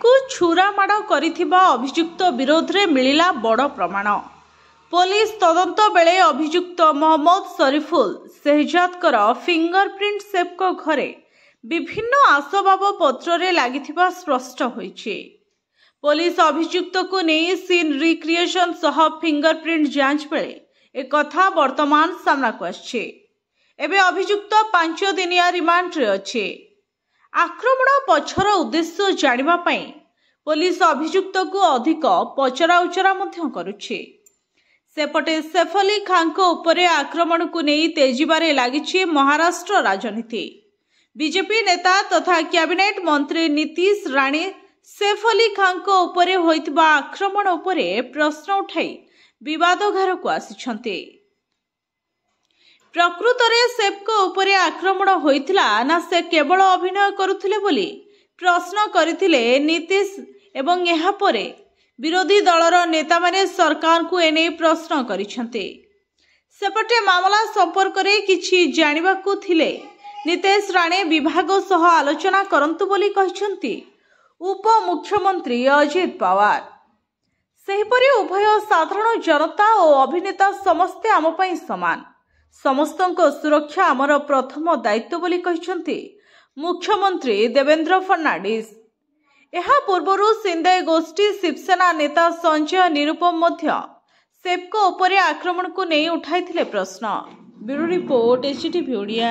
को छुरामाड़ करिथिबा अभियुक्त विरोध में मिलिला बड़ प्रमाण। पुलिस तदंत बेले अभियुक्त मोहम्मद शरीफुल शेहजादकर फिंगरप्रिंट सेपको घरे विभिन्न आसबाब पत्र रे लागिथिबा स्पष्ट होईछि। पुलिस अभियुक्त को नहीं सीन रिक्रिएशन सह फिंगरप्रिंट जांच बेले एक कथा वर्तमान सामना को आछि। एबे अभियुक्त 5 दिनिया रिमांड रे अछि। आक्रमण पछर उद्देश्य जानिबा पई पुलिस अभियुक्त को अधिक पचरा उचरा मध्य करुछि। सेपटे सैफ अली खान को उपरे आक्रमण को नहीं तेजिबारे लागिछि महाराष्ट्र राजनीति। बीजेपी नेता तथा कैबिनेट मंत्री नीतीश राणे सैफ अली खान को उपरे होइतबा आक्रमण उपरे प्रश्न उठाई विवाद घर को आसिछन्ते। प्रकृत रे सैफ को उपरे आक्रमण होइतिला ना से केवल अभिनय करुथिले बोली प्रश्न करिथिले नीतीश एवं एहा परे विरोधी दलर नेता माने सरकार को एने प्रश्न करिछन्ते। सेपटे मामला संपर्क रे किछि जानिबाकू थिले नीतीश राणे विभाग सह आलोचना करंतु बोली कहिछन्ति उप मुख्यमंत्री अजित पवार। सेहिपरि उभय साधारण जनता और अभिनेता समस्ते आम पई समान, समस्तंको सुरक्षा आमर प्रथम दायित्व बोली कहिछन्ति मुख्यमंत्री देवेंद्र फडणवीस। एहा पूर्वरु सिंधे गोष्ठी शिवसेना नेता संजय निरुपम मध्य सेपको उपरे आक्रमण को नहीं उठाइथिले प्रश्न। Bureau report HTV Odia.